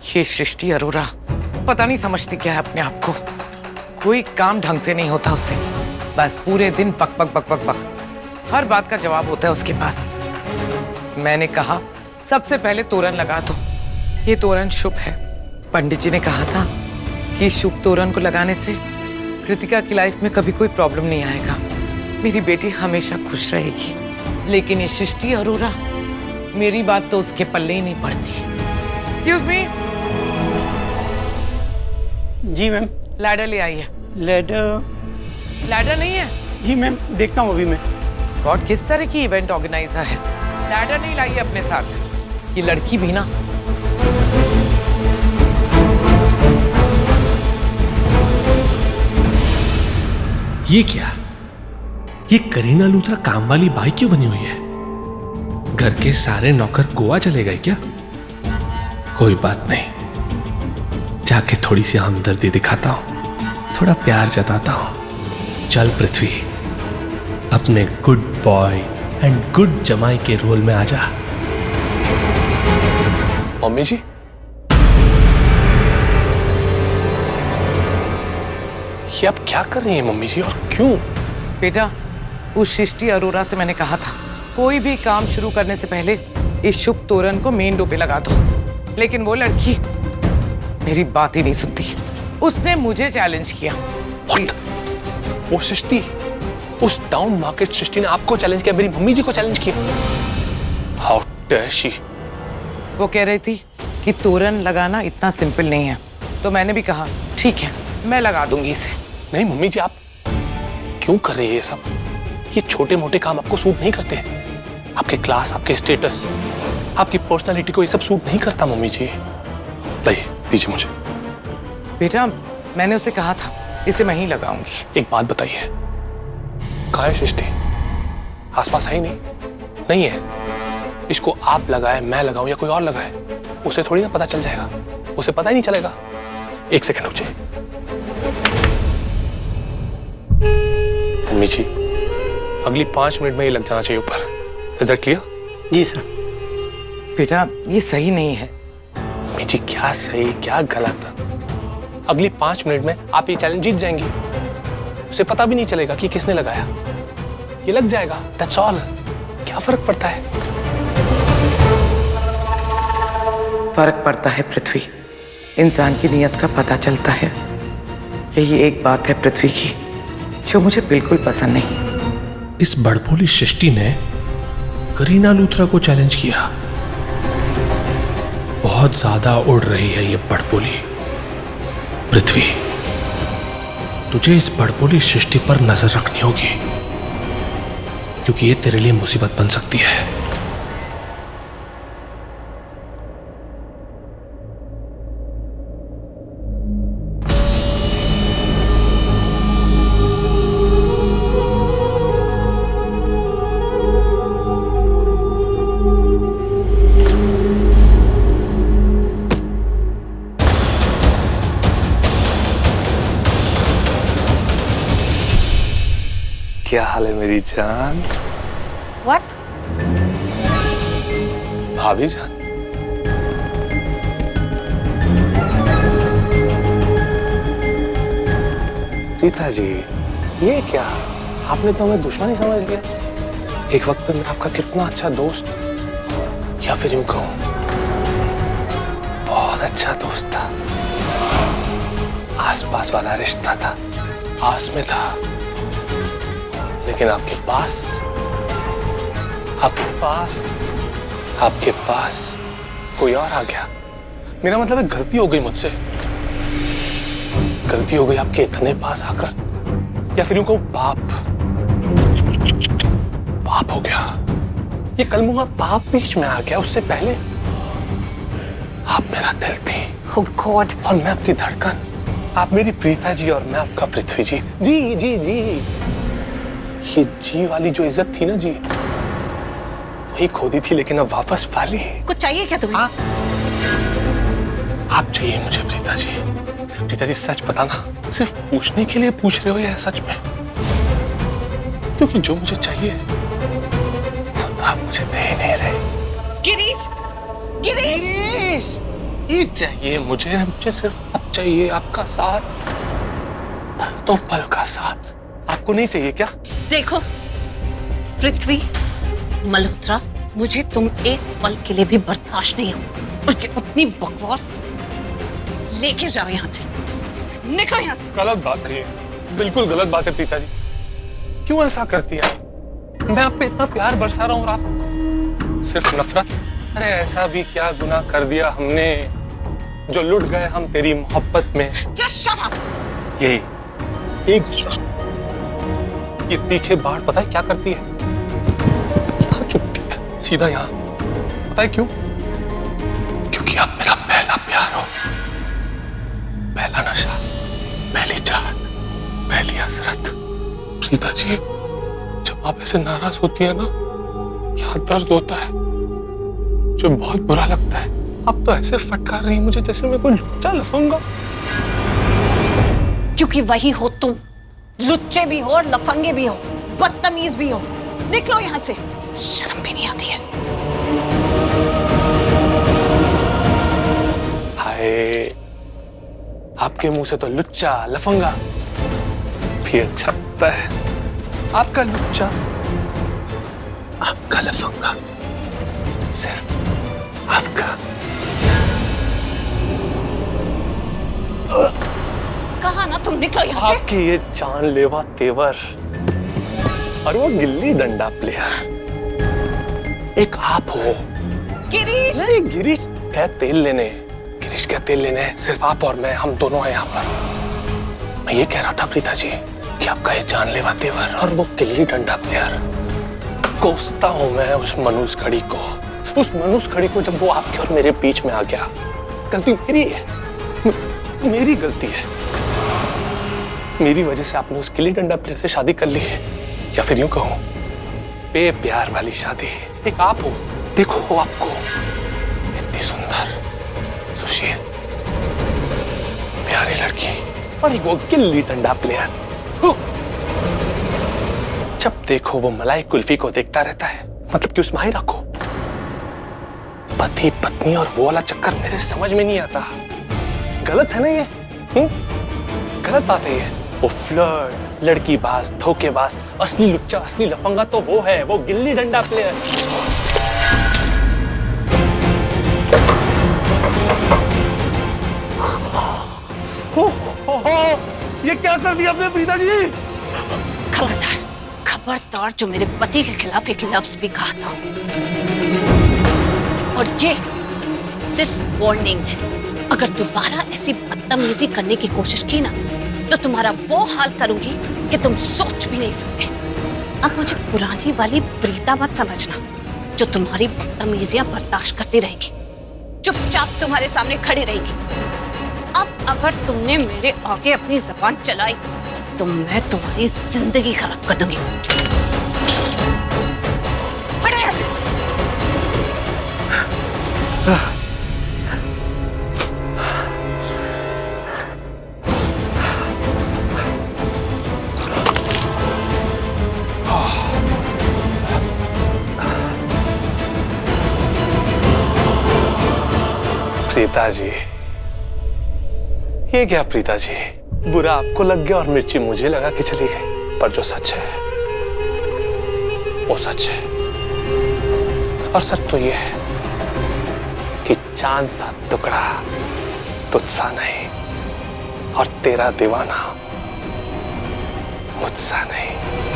ये सृष्टि अरोरा पता नहीं समझती क्या है अपने आप को। कोई काम ढंग से नहीं होता उससे, बस पूरे दिन बक बक बक बक बक, हर बात का जवाब होता है उसके पास। मैंने कहा सबसे पहले तोरण लगा दो, ये तोरण शुभ है। पंडित जी ने कहा था कि शुभ तोरण को लगाने से कृतिका की लाइफ में कभी कोई प्रॉब्लम नहीं आएगा, मेरी बेटी हमेशा खुश रहेगी। लेकिन ये सृष्टि अरोरा, मेरी बात तो उसके पल्ले ही नहीं पड़ती। Excuse me. जी मैम। लैडर ले आई है। लैडर नहीं है? जी मैम, देखता हूँ अभी मैं। गॉड, किस तरह की इवेंट ऑर्गेनाइजर है, लैडर नहीं लाई है अपने साथ। ये लड़की भी ना। ये क्या? ये करीना लूथरा काम वाली बाई क्यों बनी हुई है? घर के सारे नौकर गोवा चले गए क्या? कोई बात नहीं, जाके थोड़ी सी हमदर्दी दिखाता हूं, थोड़ा प्यार जताता हूं। चल पृथ्वी, अपने गुड बॉय एंड गुड जमाई के रोल में आ जा। मम्मी जी, ये आप क्या कर रही हैं मम्मी जी, और क्यों? बेटा, उस सृष्टि अरोरा से मैंने कहा था कोई भी काम शुरू करने से पहले इस शुभ तोरण को मेन डोर पे लगा दो, लेकिन वो लड़की मेरी बात ही नहीं सुनती। उसने मुझे चैलेंज किया। वो सृष्टि, उस डाउन मार्केट सृष्टि ने आपको चैलेंज किया, मेरी मम्मी जी को चैलेंज किया? How dare she! वो कह रही थी कि तोरण लगाना इतना सिंपल नहीं है, तो मैंने भी कहा ठीक है, मैं लगा दूंगी इसे। नहीं मम्मी जी, आप क्यों कर रही है ये सब? ये छोटे मोटे काम आपको सूट नहीं करते। आपके क्लास, आपके स्टेटस, आपकी पर्सनालिटी को ये सब सूट नहीं करता मम्मी जी। लाइए, दीजिए मुझे। बेटा, मैंने उसे कहा था इसे मैं ही लगाऊंगी। एक बात बताइए, कहाँ है सृष्टि? आसपास है ही नहीं? नहीं है? इसको आप लगाए, मैं लगाऊं या कोई और लगाए, उसे थोड़ी ना पता चल जाएगा, उसे पता ही नहीं चलेगा। एक सेकंड रुक जाइए। मम्मी जी, अगली 5 मिनट में ये लग जाना चाहिए ऊपर। Is that clear? जी सर। बेटा, ये सही नहीं है। मम्मी जी, क्या सही क्या गलत? अगली 5 मिनट में आप ये चैलेंज जीत जाएंगी, उसे पता भी नहीं चलेगा कि किसने लगाया, ये लग जाएगा। That's all. क्या फर्क पड़ता है? फर्क पड़ता है पृथ्वी, इंसान की नीयत का पता चलता है। यही एक बात है पृथ्वी की जो मुझे बिल्कुल पसंद नहीं। इस बड़भोली सृष्टि ने करीना लूथरा को चैलेंज किया। बहुत ज्यादा उड़ रही है ये बड़भोली। पृथ्वी, तुझे इस बड़भोली सृष्टि पर नजर रखनी होगी, क्योंकि ये तेरे लिए मुसीबत बन सकती है। क्या हाल है मेरी जान? What? भाभी जान, रीता जी, ये क्या? आपने तो हमें दुश्मन ही समझ लिया। एक वक्त में मैं आपका कितना अच्छा दोस्त, या फिर यूं कहूं बहुत अच्छा दोस्त था। आसपास वाला रिश्ता था, आस में था, लेकिन आपके पास कोई और आ गया। मेरा मतलब है गलती हो गई मुझसे, गलती हो गई आपके इतने पास आकर, या फिर यूं कहूं पाप हो गया। ये कलमुहा पाप बीच में आ गया। उससे पहले आप मेरा दिल थी। Oh God! और मैं आपकी धड़कन, आप मेरी प्रीता जी और मैं आपका पृथ्वी जी। जी जी जी, ये जी वाली जो इज्जत थी ना जी, वही खो दी थी, लेकिन अब वापस पाली। कुछ चाहिए क्या तुम्हें? आप चाहिए मुझे प्रीता जी। प्रीता जी, सच बताना, सिर्फ पूछने के लिए पूछ रहे हो या सच में? क्योंकि जो मुझे चाहिए वो तो आप मुझे दे ही नहीं रहे। गिरीश! गिरीश! गिरीश, नहीं चाहिए मुझे सिर्फ अब चाहिए आपका साथ, तो पल का साथ। आपको नहीं चाहिए क्या? देखो पृथ्वी मल्होत्रा, मुझे तुम एक पल के लिए भी बर्दाश्त नहीं हो। उसकी उतनी बकवास लेके जाओ यहाँ से, निकलो यहाँ से। गलत बात है ये, बिल्कुल गलत बात है प्रीता जी। क्यों ऐसा करती है? मैं आप पे इतना प्यार बरसा रहा हूँ और आप सिर्फ नफरत। अरे ऐसा भी क्या गुनाह कर दिया हमने जो लुट गए हम तेरी मोहब्बत में। Just shut up! यही एक ये तीखे बाढ़ पता है क्या करती है? यहाँ चुपती है, सीधा यहाँ। पता है क्यों? क्योंकि आप मेरा पहला प्यार हो, पहला नशा, पहली चाहत, पहली हसरत। प्रीता जी, जब आप ऐसे नाराज होती है ना, यहाँ दर्द होता है जो बहुत बुरा लगता है। अब तो ऐसे फटकार रही है मुझे जैसे मैं कोई लुच्चा लफंगा। क्योंकि वही हो तुम, लुच्चे भी हो, लफंगे भी हो, बदतमीज भी हो। निकलो यहाँ से, शर्म भी नहीं आती है। हाय, आपके मुंह से तो लुच्चा लफंगा भी अच्छा लगता है। आपका लुच्चा, आपका लफंगा, सिर्फ आपका। कहा ना तुम निकलो यहाँ से। आपकी ये जानलेवा तेवर और वो गिल्ली डंडा प्लेयर, एक आप हो। गिरीश, नहीं, गिरीश क्या तेल लेने, गिरीश क्या तेल लेने, सिर्फ आप और मैं, हम दोनों हैं यहाँ पर। मैं ये कह रहा था प्रीता जी कि आपका ये जानलेवा तेवर और वो गिल्ली डंडा प्लेयर, कोसता हूं मैं उस मनुष्य खड़ी को, उस मनुष्य खड़ी को जब वो आपके और मेरे बीच में आ गया। गलती मेरी है, मेरी गलती है। मेरी वजह से आपने उस गिल्ली डंडा प्लेयर से शादी कर ली है, या फिर यूं कहूं बेप्यार वाली शादी। एक आप हो, देखो आपको, इतनी सुंदर, सुशील, प्यारी लड़की, और वो गिल्ली डंडा प्लेयर। जब देखो वो मलाई कुल्फी को देखता रहता है, मतलब कि उस माहिरा को। पति पत्नी और वो वाला चक्कर मेरे समझ में नहीं आता। गलत है ना ये? गलत बात है ये। वो फ्लर्ट, लड़की बाज, धोखेबाज, असली लुच्चा, असली लफंगा तो वो है, वो गिल्ली डंडा प्लेयर। ये क्या कर दिया आपने प्रीता जी? खबरदार, खबरदार, जो मेरे पति के खिलाफ एक लफ्ज भी कहा था। और ये सिर्फ वार्निंग है। अगर दोबारा ऐसी बदतमीजी करने की कोशिश की ना, तो तुम्हारा वो हाल करूंगी कि तुम सोच भी नहीं सकते। अब मुझे पुरानी वाली प्रीता मत समझना, जो तुम्हारी बदतमीजियां बर्दाश्त करती रहेगी, चुपचाप तुम्हारे सामने खड़ी रहेगी। अब अगर तुमने मेरे आगे अपनी जबान चलाई, तो मैं तुम्हारी जिंदगी खराब कर दूंगी। हटो यहाँ से। प्रीता जी, ये क्या प्रीता जी, बुरा आपको लग गया और मिर्ची मुझे लगा के चली गई। पर जो सच है वो सच है, और सच तो ये है कि चांद सा टुकड़ा तुझसा नहीं, और तेरा दीवाना मुझसा नहीं।